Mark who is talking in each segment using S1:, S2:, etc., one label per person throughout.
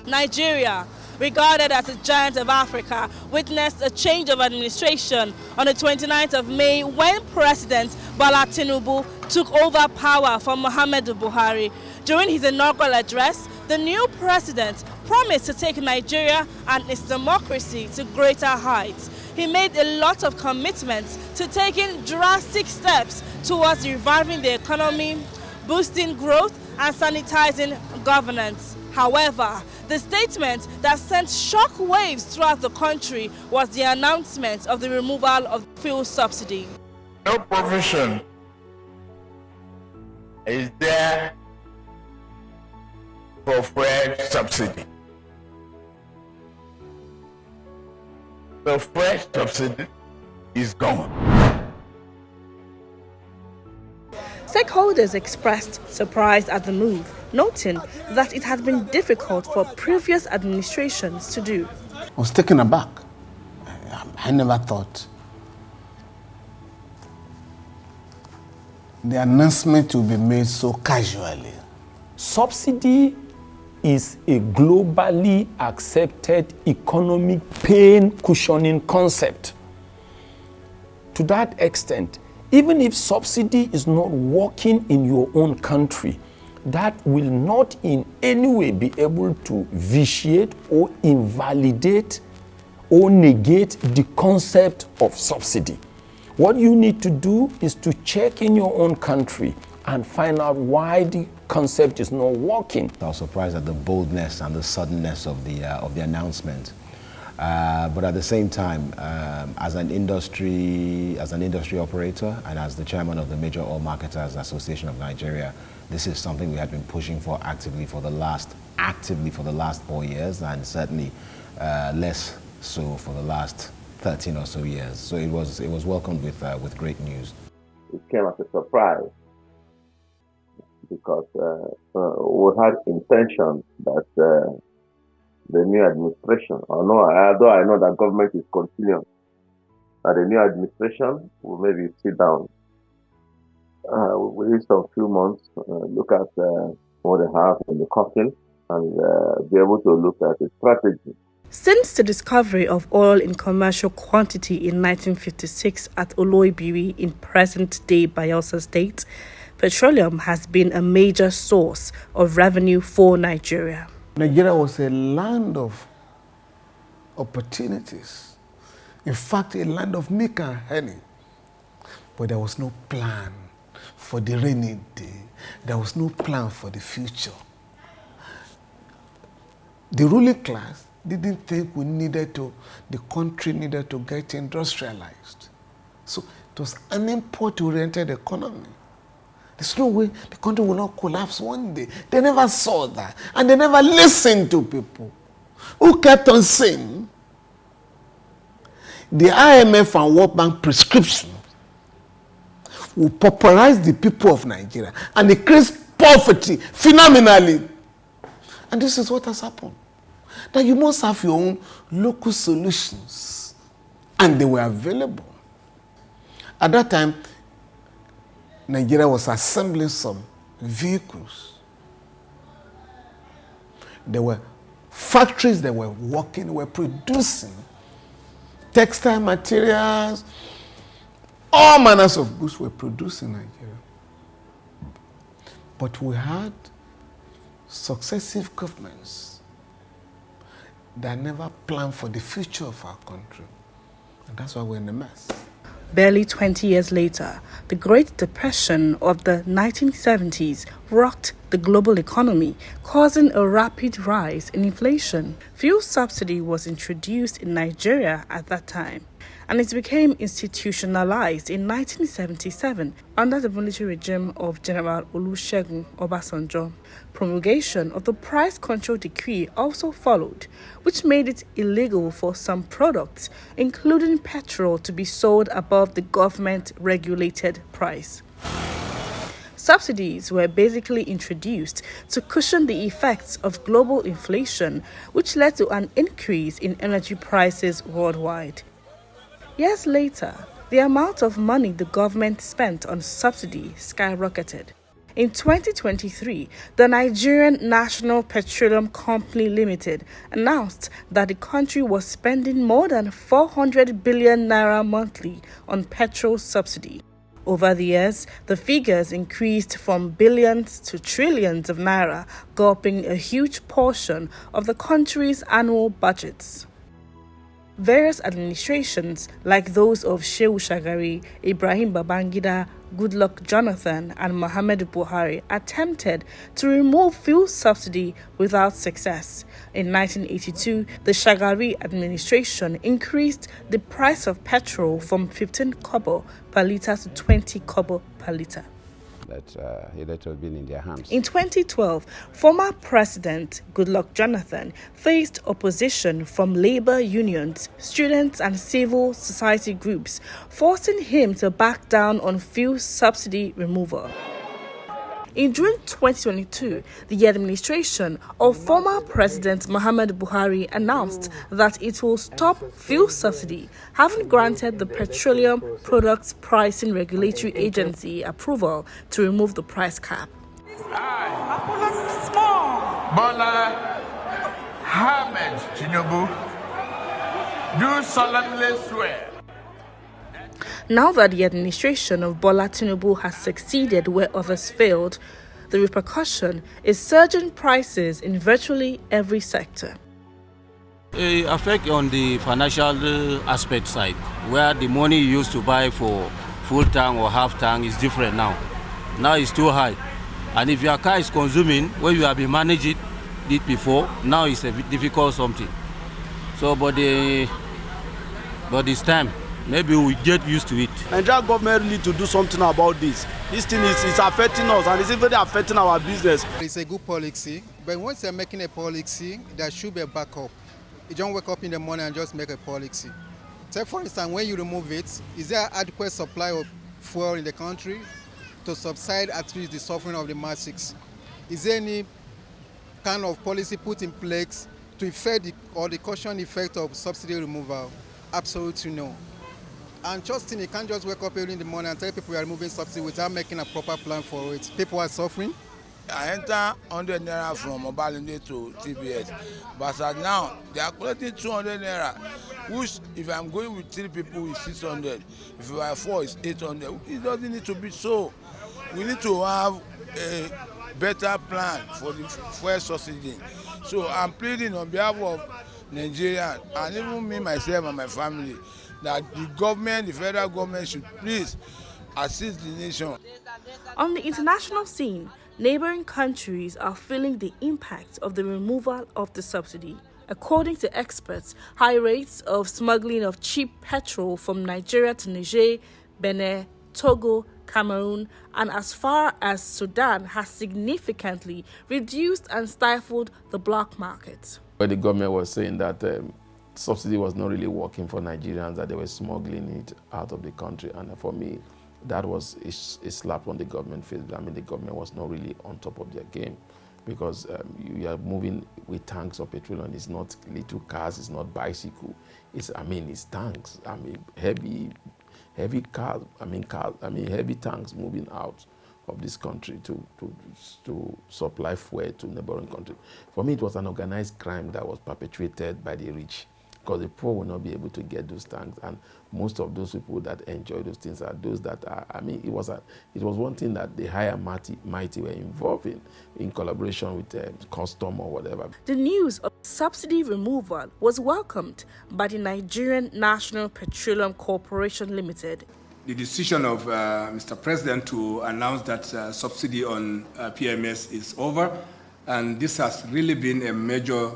S1: Nigeria, regarded as a giant of Africa, witnessed a change of administration on the 29th of May when President Bola Tinubu took over power from Muhammadu Buhari. During his inaugural address, the new president promised to take Nigeria and its democracy to greater heights. He made a lot of commitments to taking drastic steps towards reviving the economy, boosting growth, and sanitizing governance. However, the statement that sent shock waves throughout the country was the announcement of the removal of fuel subsidy.
S2: No provision is there for fuel subsidy. The fuel subsidy is gone.
S1: Stakeholders expressed surprise at the move, noting that it had been difficult for previous administrations to do.
S3: I was taken aback. I never thought the announcement would be made so casually.
S4: Subsidy is a globally accepted economic pain cushioning concept. To that extent, even if subsidy is not working in your own country, that will not in any way be able to vitiate or invalidate or negate the concept of subsidy. What you need to do is to check in your own country and find out why the concept is not working.
S5: I was surprised at the boldness and the suddenness of the announcement. But at the same time, as an industry operator and as the chairman of the Major Oil Marketers Association of Nigeria, this is something we had been pushing for actively for the last 4 years, and certainly less so for the last 13 or so years. So it was welcomed with great news.
S6: It came as a surprise because we had intention that the new administration, although I know that government is continuing, that the new administration will maybe sit down within some few months, look at what they have in the coffin and be able to look at a strategy.
S1: Since the discovery of oil in commercial quantity in 1956 at Oloibiri in present-day Bayelsa State, petroleum has been a major source of revenue for Nigeria.
S3: Nigeria was a land of opportunities. In fact, a land of milk and honey. But there was no plan for the rainy day. There was no plan for the future. The ruling class didn't think the country needed to get industrialized. So it was an import-oriented economy. There's no way the country will not collapse one day. They never saw that. And they never listened to people who kept on saying the IMF and World Bank prescription will pauperize the people of Nigeria and increase poverty phenomenally. And this is what has happened. That you must have your own local solutions. And they were available. At that time, Nigeria was assembling some vehicles. There were factories that were working, were producing textile materials, all manners of goods were produced in Nigeria. But we had successive governments that never planned for the future of our country. And that's why we're in a mess.
S1: Barely 20 years later, the Great Depression of the 1970s rocked the global economy, causing a rapid rise in inflation. Fuel subsidy was introduced in Nigeria at that time, and it became institutionalized in 1977 under the military regime of General Olusegun Obasanjo. Promulgation of the price control decree also followed, which made it illegal for some products, including petrol, to be sold above the government-regulated price. Subsidies were basically introduced to cushion the effects of global inflation, which led to an increase in energy prices worldwide. Years later, the amount of money the government spent on subsidy skyrocketed. In 2023, the Nigerian National Petroleum Company Limited announced that the country was spending more than 400 billion naira monthly on petrol subsidy. Over the years, the figures increased from billions to trillions of naira, gulping a huge portion of the country's annual budgets. Various administrations, like those of Shehu Shagari, Ibrahim Babangida, Goodluck Jonathan, and Muhammadu Buhari, attempted to remove fuel subsidy without success. In 1982, the Shagari administration increased the price of petrol from 15 kobo per litre to 20 kobo per litre.
S7: That hitherto been in their hands.
S1: In 2012, former President Goodluck Jonathan faced opposition from labor unions, students, and civil society groups, forcing him to back down on fuel subsidy removal. In June 2022, the administration of former President Muhammadu Buhari announced that it will stop fuel subsidy, having granted the Petroleum Products Pricing Regulatory Agency approval to remove the price cap.
S2: Bola Ahmed Tinubu, do solemnly swear.
S1: Now that the administration of Bola Tinubu has succeeded where others failed, the repercussion is surging prices in virtually every sector.
S8: It affects on the financial aspect side, where the money you used to buy for full tank or half tank is different now. Now it's too high. And if your car is consuming, when you have been managing it before, now it's a difficult something. So, but this time, maybe we get used to it.
S9: Nigerian government need to do something about this. This thing is affecting us, and it's even affecting our business.
S10: It's a good policy, but once they're making a policy, there should be a backup. You don't wake up in the morning and just make a policy. Say, for instance, when you remove it, is there adequate supply of fuel in the country to subside at least the suffering of the masses? Is there any kind of policy put in place to effect the caution effect of subsidy removal? Absolutely no. And trust me, you can't just wake up early in the morning and tell people you are removing subsidy without making a proper plan for it. People are suffering.
S11: I enter 100 naira from Obalende to TBS, but now they are collecting 200 naira, which if I'm going with 3 people is 600. If I are 4, it's 800. It doesn't need to be so. We need to have a better plan for the fuel subsidy. So I'm pleading on behalf of Nigeria and even me, myself and my family, that the government, the federal government should please assist the nation.
S1: On the international scene, neighboring countries are feeling the impact of the removal of the subsidy. According to experts, high rates of smuggling of cheap petrol from Nigeria to Niger, Benin, Togo, Cameroon, and as far as Sudan has significantly reduced and stifled the black market.
S4: But the government was saying that subsidy was not really working for Nigerians, that they were smuggling it out of the country. And for me, that was a slap on the government face. I mean, the government was not really on top of their game, because you are moving with tanks of petrol, and it's not little cars, it's not bicycle. It's tanks. I mean, heavy cars. Heavy tanks moving out of this country to supply fuel to neighboring countries. For me, it was an organized crime that was perpetrated by the rich, because the poor will not be able to get those tanks, and most of those people that enjoy those things are those that are, it was one thing that the higher mighty were involved in collaboration with custom or whatever.
S1: The news of subsidy removal was welcomed by the Nigerian National Petroleum Corporation Limited.
S12: The decision of Mr. President to announce that subsidy on PMS is over, and this has really been a major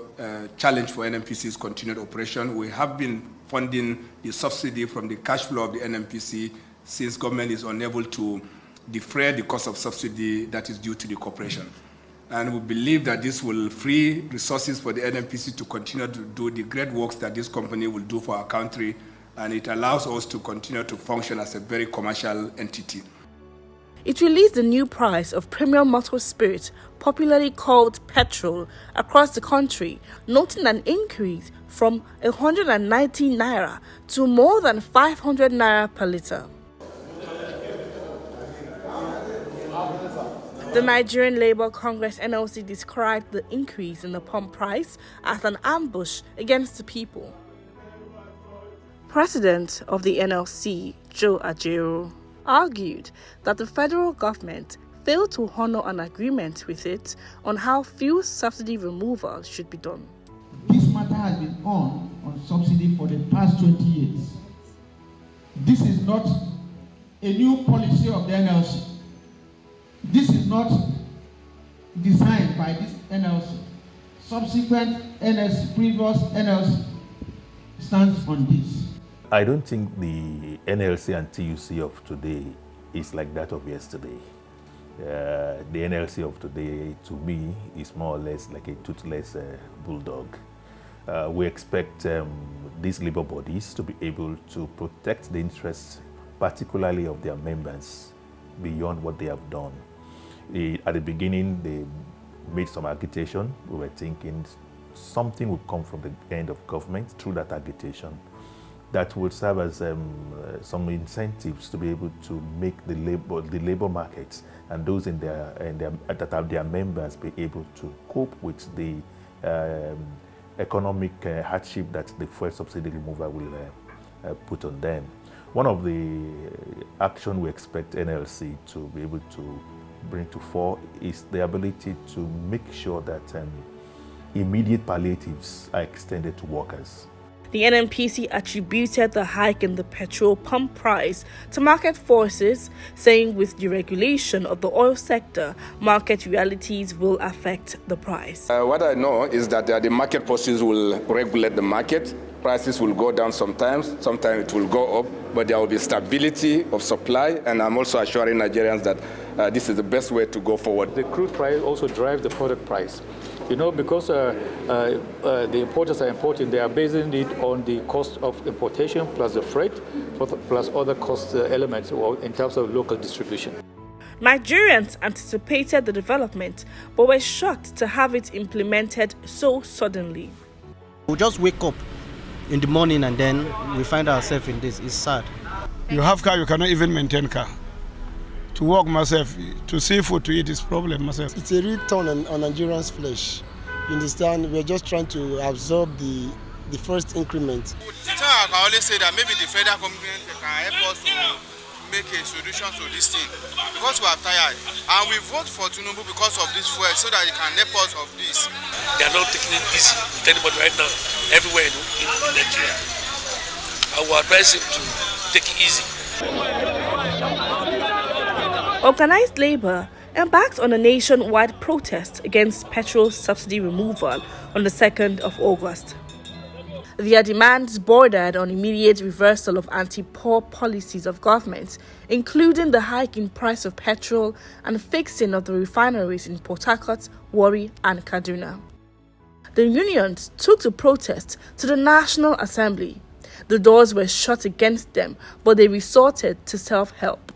S12: challenge for NNPC's continued operation. We have been funding the subsidy from the cash flow of the NNPC since government is unable to defray the cost of subsidy that is due to the corporation. And we believe that this will free resources for the NNPC to continue to do the great works that this company will do for our country, and it allows us to continue to function as a very commercial entity.
S1: it released the new price of premium motor spirit, popularly called petrol, across the country, noting an increase from 190 naira to more than 500 naira per litre. The Nigerian Labour Congress NLC described the increase in the pump price as an ambush against the people. President of the NLC, Joe Ajero, argued that the federal government failed to honor an agreement with it on how fuel subsidy removal should be done.
S13: This matter has been on subsidy for the past 20 years. This is not a new policy of the NLC. This is not designed by this NLC. Subsequent NLC, previous NLC stands on this.
S14: I don't think the NLC and TUC of today is like that of yesterday. The NLC of today, to me, is more or less like a toothless bulldog. We expect these labor bodies to be able to protect the interests, particularly of their members, beyond what they have done. At the beginning, they made some agitation. We were thinking something would come from the end of government through that agitation that would serve as some incentives to be able to make the labor markets and those that have their members be able to cope with the economic hardship that the fuel subsidy removal will put on them. One of the action we expect NLC to be able to bring to fore is the ability to make sure that immediate palliatives are extended to workers.
S1: The NNPC attributed the hike in the petrol pump price to market forces, saying with deregulation of the oil sector, market realities will affect the price.
S15: What I know is that the market forces will regulate the market. Prices will go down sometimes it will go up, but there will be stability of supply, and I'm also assuring Nigerians that this is the best way to go forward.
S16: The crude price also drives the product price. You know, because the importers are importing, they are basing it on the cost of importation plus the freight, plus other cost elements in terms of local distribution.
S1: Nigerians anticipated the development, but were shocked to have it implemented so suddenly.
S17: We just wake up in the morning and then we find ourselves in this. It's sad.
S18: You have car, you cannot even maintain car. To work myself, to see food to eat is problem myself.
S19: It's a real turn on Nigerians' flesh. You understand? We're just trying to absorb the first increment.
S20: I can always say that maybe the federal government can help us to make a solution to this thing, because we are tired and we vote for Tinubu because of this fuel, so that he can help us of this.
S21: They are not taking it easy with anybody right now, everywhere in Nigeria. I will advise him to take it easy.
S1: Organized labor embarked on a nationwide protest against petrol subsidy removal on the 2nd of August. Their demands bordered on immediate reversal of anti-poor policies of government, including the hike in price of petrol and fixing of the refineries in Port Harcourt, Warri and Kaduna. The unions took the protest to the National Assembly. The doors were shut against them, but they resorted to self-help.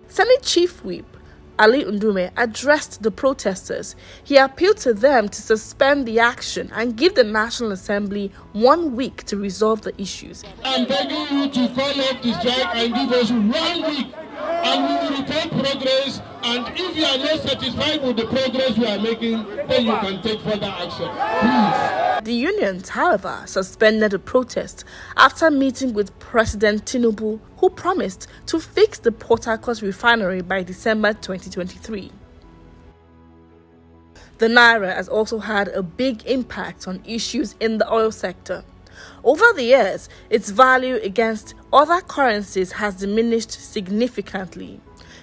S1: Senate Chief Whip Ali Ndume addressed the protesters. He appealed to them to suspend the action and give the National Assembly 1 week to resolve the issues.
S22: I'm begging you to call off the strike and give us 1 week, and we will report progress. And if you are not satisfied with the progress we are making, then you can take further action. Please.
S1: The unions, however, suspended the protest after meeting with President Tinubu, who promised to fix the Port Harcourt refinery by December 2023. The Naira has also had a big impact on issues in the oil sector. Over the years, its value against other currencies has diminished significantly.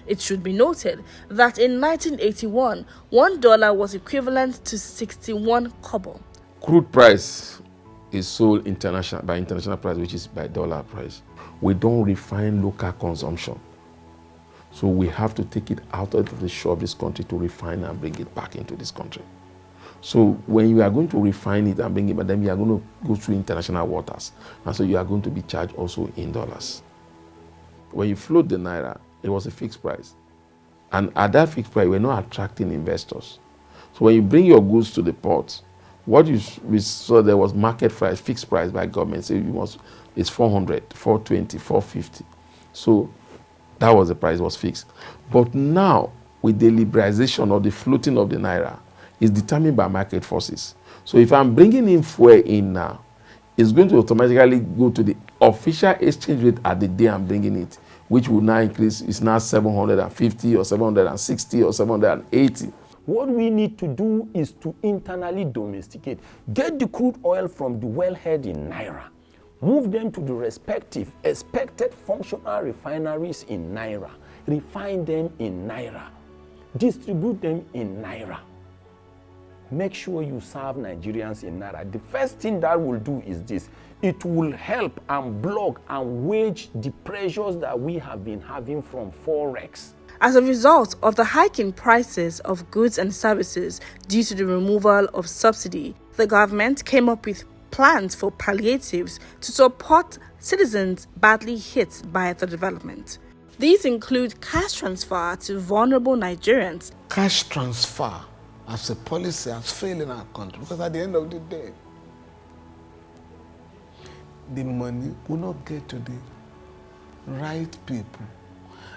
S1: It should be noted that in 1981, $1 was equivalent to 61 kobo.
S23: Crude price
S5: is sold by international price, which is by dollar price. We don't refine local consumption. So we have to take it out of the shore of this country to refine and bring it back into this country. So when you are going to refine it and bring it, but then you are going to go through international waters. And so you are going to be charged also in dollars. When you float the Naira, it was a fixed price. And at that fixed price, we're not attracting investors. So when you bring your goods to the port, we saw there was market price, fixed price by government. So it's 400, 420, 450. So that was the price, was fixed. But now, with the liberalization or the floating of the Naira, it's determined by market forces. So if I'm bringing in fuel in now, it's going to automatically go to the official exchange rate at the day I'm bringing it, which will now increase. It's now 750 or 760 or 780.
S4: What we need to do is to internally domesticate. Get the crude oil from the wellhead in Naira. Move them to the respective expected functional refineries in Naira. Refine them in Naira. Distribute them in Naira. Make sure you serve Nigerians in Naira. The first thing that will do is this. It will help and block and wage the pressures that we have been having from Forex.
S1: As a result of the hike in prices of goods and services due to the removal of subsidy, the government came up with plans for palliatives to support citizens badly hit by the development. These include cash transfer to vulnerable Nigerians.
S3: Cash transfer as a policy has failed in our country because at the end of the day, the money will not get to the right people.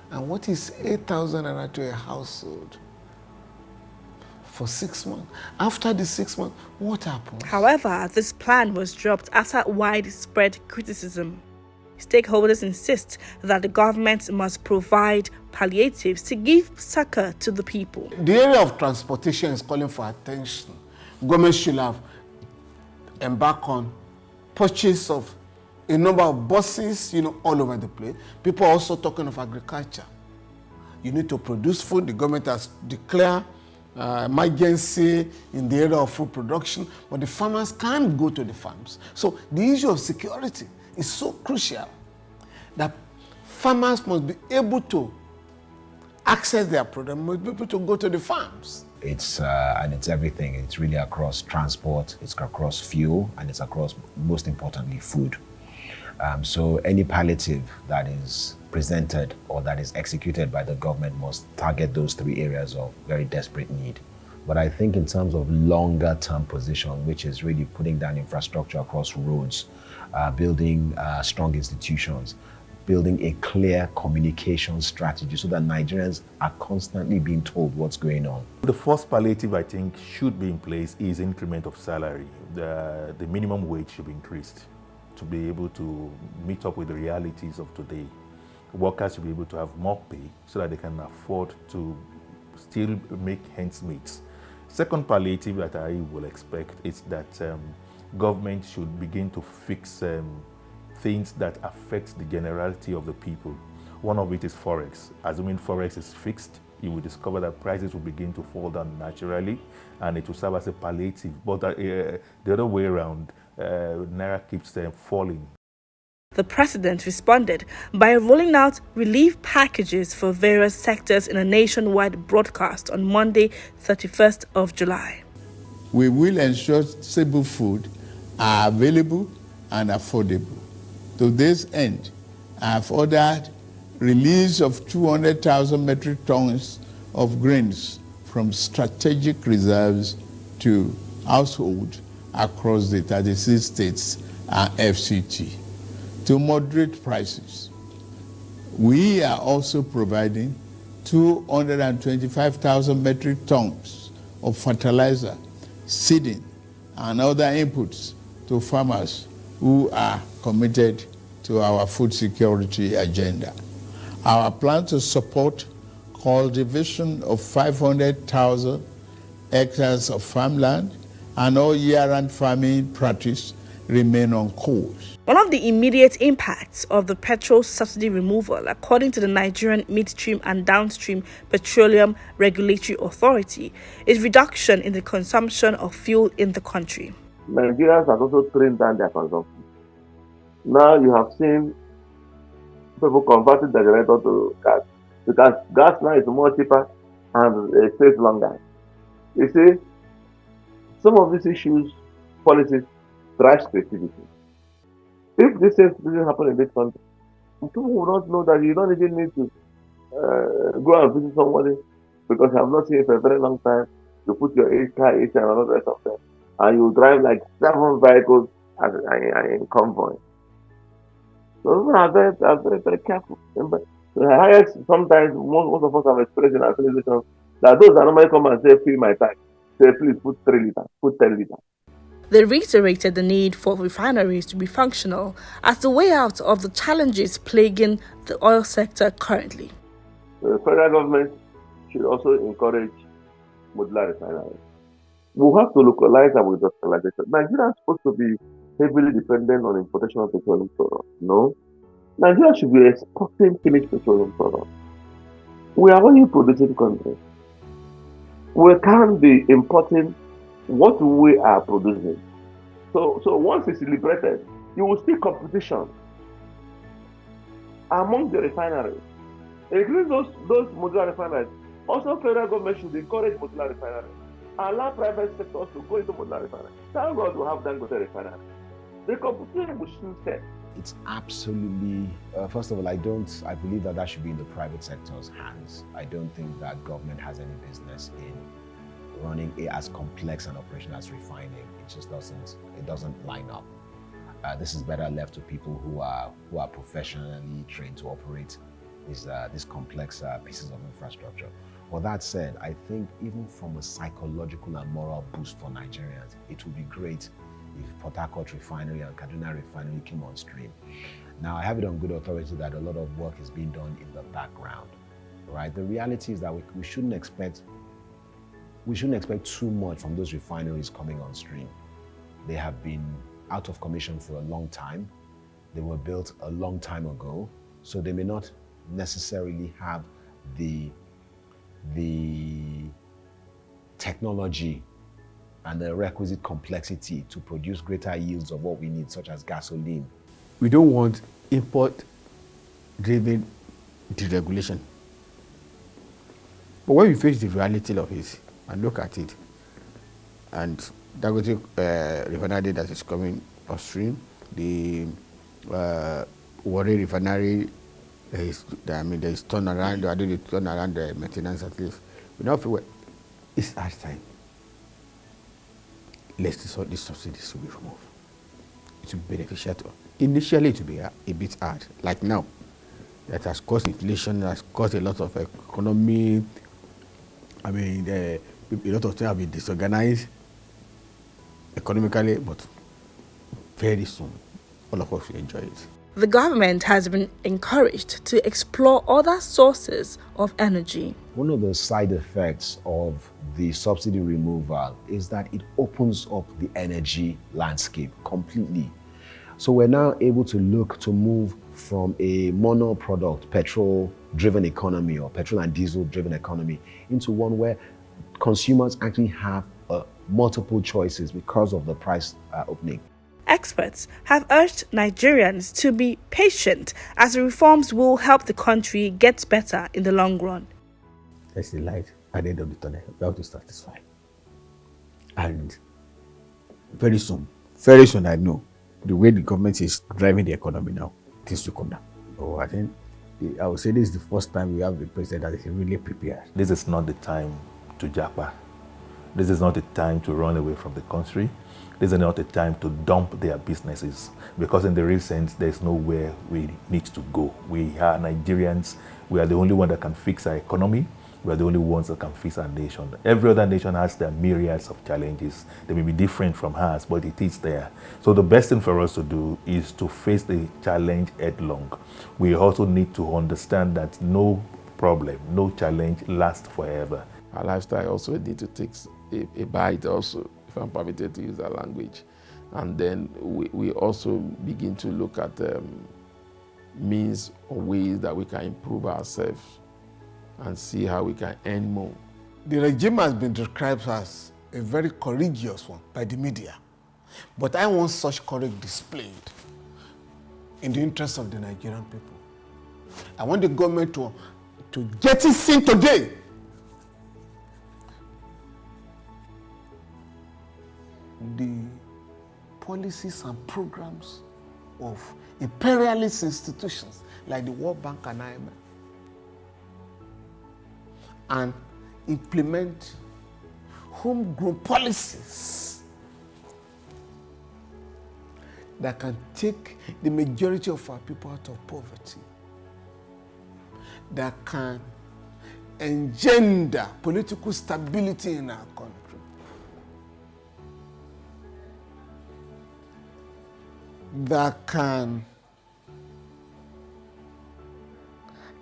S3: And what is 8,000 naira to a household for 6 months? After the 6 months, what happens?
S1: However, this plan was dropped after widespread criticism. Stakeholders insist that the government must provide palliatives to give succor to the people.
S3: The area of transportation is calling for attention. Government should have embarked on purchase of a number of buses, all over the place. People are also talking of agriculture. You need to produce food. The government has declared emergency in the area of food production, but the farmers can't go to the farms. So the issue of security is so crucial that farmers must be able to access their product, must be able to go to the farms.
S6: It's everything. It's really across transport, it's across fuel, and it's across, most importantly, food. So any palliative that is presented or that is executed by the government must target those three areas of very desperate need. But I think in terms of longer term position, which is really putting down infrastructure across roads, building strong institutions, building a clear communication strategy so that Nigerians are constantly being told what's going on.
S14: The first palliative I think should be in place is increment of salary. The minimum wage should be increased to be able to meet up with the realities of today. Workers should be able to have more pay so that they can afford to still make ends meet. Second palliative that I will expect is that government should begin to fix things that affect the generality of the people. One of it is Forex. Assuming Forex is fixed, you will discover that prices will begin to fall down naturally and it will serve as a palliative. But the other way around, Naira keeps falling.
S1: The president responded by rolling out relief packages for various sectors in a nationwide broadcast on Monday, 31st of July.
S2: We will ensure stable food are available and affordable. To this end, I have ordered release of 200,000 metric tons of grains from strategic reserves to households across the 36 states and FCT to moderate prices. We are also providing 225,000 metric tons of fertilizer, seeding, and other inputs to farmers who are committed to our food security agenda. Our plan to support cultivation of 500,000 hectares of farmland and all year-round farming practice remain on course.
S1: One of the immediate impacts of the petrol subsidy removal, according to the Nigerian Midstream and Downstream Petroleum Regulatory Authority, is reduction in the consumption of fuel in the country.
S7: Nigerians have also trained down their consumption. Now you have seen people converting the generator to gas because gas now is more cheaper and it stays longer. You see, some of these issues, policies, drive creativity. If this same situation happen in this country, people will not know that you don't even need to go and visit somebody because you have not seen it for a very long time. You put your car AC and all the rest of them, and you drive like 7 vehicles in convoy. So people are very careful. But the highest, sometimes most of us have experienced in our civilization that those that normally come and say, fill my tank, say, please put 3 liters, put 10 liters.
S1: They reiterated the need for refineries to be functional as the way out of the challenges plaguing the oil sector currently.
S7: The federal government should also encourage modular refineries. We have to localize our industrialization. Nigeria is supposed to be heavily dependent on importation of petroleum products. No. Nigeria should be exporting finished petroleum products. We are only producing country. We can't be importing what we are producing. So once it's liberated, you will see competition among the refineries, including those modular refineries. Also, federal government should encourage modular refineries. Allow private sectors to go into modular refineries. Thank God we have Dangote refinery. The competition will soon set.
S6: It's absolutely, first of all, I believe that should be in the private sector's hands. I don't think that government has any business in running as complex an operation as refining. It just doesn't line up. This is better left to people who are professionally trained to operate these complex pieces of infrastructure. With that said, I think even from a psychological and moral boost for Nigerians, it would be great if Port Harcourt refinery and Kaduna refinery came on stream. Now, I have it on good authority that a lot of work is being done in the background, right? The reality is that we shouldn't expect too much from those refineries coming on stream. They have been out of commission for a long time. They were built a long time ago, so they may not necessarily have the technology and the requisite complexity to produce greater yields of what we need, such as gasoline.
S2: We don't want import-driven deregulation. But when we face the reality of it and look at it, and Dangote refinery that is coming upstream, the Warri refinery, there is turnaround. I do the turnaround the maintenance at least. We now feel it's hard time. Let's sort these subsidies to be removed. It will be beneficial to us. Initially, it will be a bit hard. Like now, that has caused inflation, has caused a lot of economy. I mean, a lot of things have been disorganized economically, but very soon, all of us will enjoy it.
S1: The government has been encouraged to explore other sources of energy.
S6: One of the side effects of the subsidy removal is that it opens up the energy landscape completely. So we're now able to look to move from a mono-product, petrol-driven economy or petrol and diesel-driven economy into one where consumers actually have multiple choices because of the price opening.
S1: Experts have urged Nigerians to be patient as the reforms will help the country get better in the long run.
S2: There's the light at the end of the tunnel. We have to satisfy. And very soon I know the way the government is driving the economy now, things will come down. So I think I would say this is the first time we have the president that is really prepared.
S14: This is not the time to japa. This is not the time to run away from the country. This is not the time to dump their businesses, because in the real sense, there's nowhere we need to go. We are Nigerians. We are the only one that can fix our economy. We are the only ones that can fix our nation. Every other nation has their myriads of challenges. They may be different from ours, but it is there. So the best thing for us to do is to face the challenge headlong. We also need to understand that no problem, no challenge lasts forever.
S5: Our lifestyle also need to take a bite also, if I'm permitted to use that language. And then we also begin to look at means or ways that we can improve ourselves and see how we can earn more.
S3: The regime has been described as a very courageous one by the media. But I want such courage displayed in the interest of the Nigerian people. I want the government to get it seen today. The policies and programs of imperialist institutions like the World Bank and IMF, and implement homegrown policies that can take the majority of our people out of poverty, that can engender political stability in our country, that can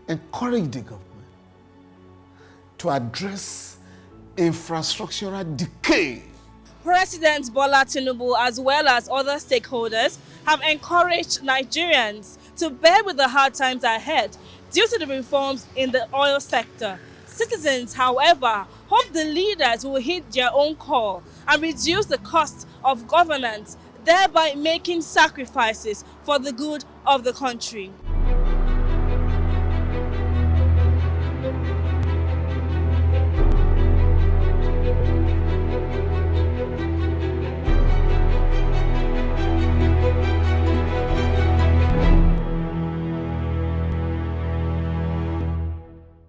S3: encourage the government to address infrastructural decay.
S1: President Bola Tinubu, as well as other stakeholders, have encouraged Nigerians to bear with the hard times ahead due to the reforms in the oil sector. Citizens, however, hope the leaders will hit their own call and reduce the cost of governance, thereby making sacrifices for the good of the country.